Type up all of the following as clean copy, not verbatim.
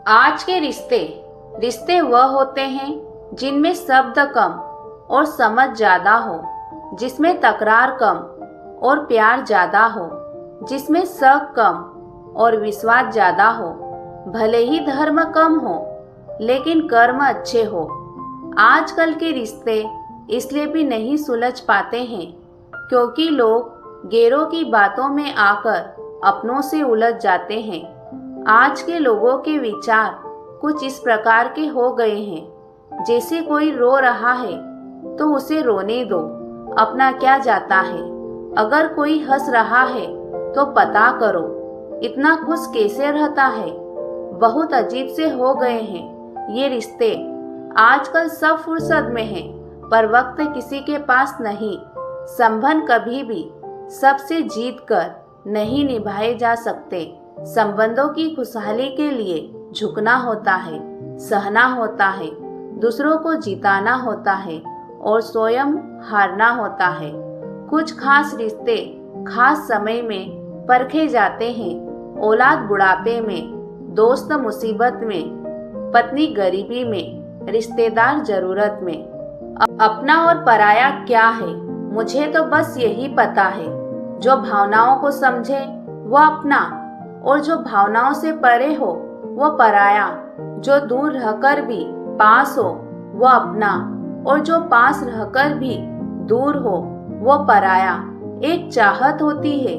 आज के रिश्ते रिश्ते वह होते हैं जिनमें शब्द कम और समझ ज्यादा हो, जिसमें तकरार कम और प्यार ज्यादा हो, जिसमें शक कम और विश्वास ज्यादा हो। भले ही धर्म कम हो लेकिन कर्म अच्छे हो। आजकल के रिश्ते इसलिए भी नहीं सुलझ पाते हैं क्योंकि लोग गैरों की बातों में आकर अपनों से उलझ जाते हैं। आज के लोगों के विचार कुछ इस प्रकार के हो गए हैं, जैसे कोई रो रहा है तो उसे रोने दो, अपना क्या जाता है। अगर कोई हंस रहा है तो पता करो इतना खुश कैसे रहता है। बहुत अजीब से हो गए हैं ये रिश्ते। आजकल सब फुर्सत में हैं, पर वक्त किसी के पास नहीं। संबंध कभी भी सबसे जीत कर नहीं निभाए जा सकते। संबंधों की खुशहाली के लिए झुकना होता है, सहना होता है, दूसरों को जिताना होता है और स्वयं हारना होता है। कुछ खास रिश्ते खास समय में परखे जाते हैं। औलाद बुढ़ापे में, दोस्त मुसीबत में, पत्नी गरीबी में, रिश्तेदार जरूरत में। अपना और पराया क्या है मुझे तो बस यही पता है। जो भावनाओं को समझे वो अपना, और जो भावनाओं से परे हो वो पराया। जो दूर रहकर भी पास हो वो अपना, और जो पास रहकर भी दूर हो वो पराया। एक चाहत होती है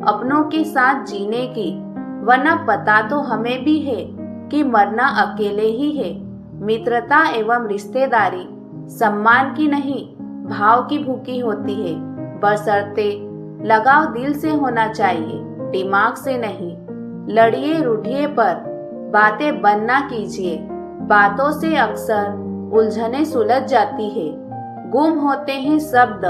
अपनों के साथ जीने की, वरना पता तो हमें भी है कि मरना अकेले ही है। मित्रता एवं रिश्तेदारी सम्मान की नहीं, भाव की भूखी होती है। बशर्ते लगाव दिल से होना चाहिए, दिमाग से नहीं। लड़िए रूठिए पर बातें बंद ना कीजिए। बातों से अक्सर उलझने सुलझ जाती है। गुम होते हैं शब्द,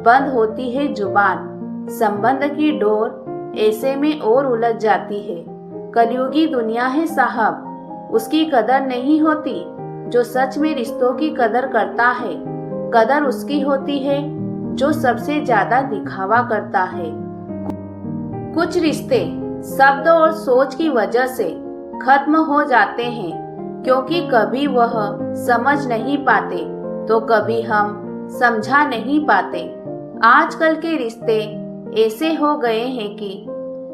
बंद होती है जुबान। संबंध की डोर ऐसे में और उलझ जाती है। कलयुगी दुनिया है साहब, उसकी कदर नहीं होती। जो सच में रिश्तों की कदर करता है, कदर उसकी होती है जो सबसे ज्यादा दिखावा करता है। कुछ रिश्ते शब्द और सोच की वजह से खत्म हो जाते हैं क्योंकि कभी वह समझ नहीं पाते तो कभी हम समझा नहीं पाते। आजकल के रिश्ते ऐसे हो गए हैं कि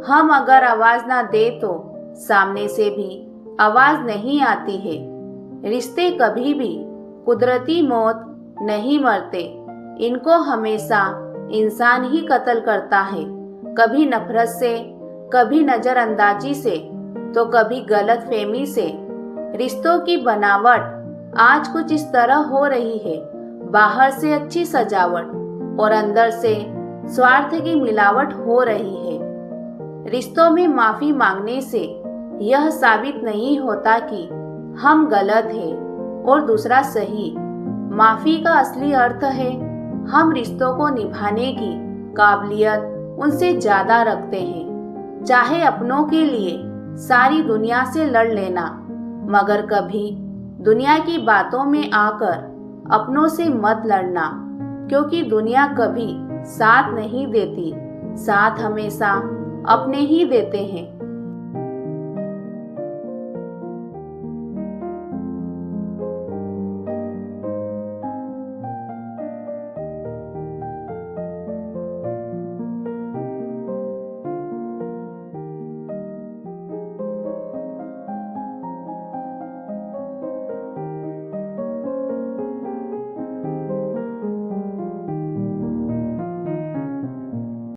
हम अगर आवाज ना दे तो सामने से भी आवाज नहीं आती है। रिश्ते कभी भी कुदरती मौत नहीं मरते, इनको हमेशा इंसान ही कत्ल करता है। कभी नफरत से, कभी नजरअंदाजी से, तो कभी गलतफहमी से। रिश्तों की बनावट आज कुछ इस तरह हो रही है, बाहर से अच्छी सजावट और अंदर से स्वार्थ की मिलावट हो रही है। रिश्तों में माफी मांगने से यह साबित नहीं होता कि हम गलत हैं और दूसरा सही। माफी का असली अर्थ है हम रिश्तों को निभाने की काबिलियत उनसे ज्यादा रखते हैं। चाहे अपनों के लिए सारी दुनिया से लड़ लेना, मगर कभी दुनिया की बातों में आकर अपनों से मत लड़ना, क्योंकि दुनिया कभी साथ नहीं देती, साथ हमेशा अपने ही देते हैं।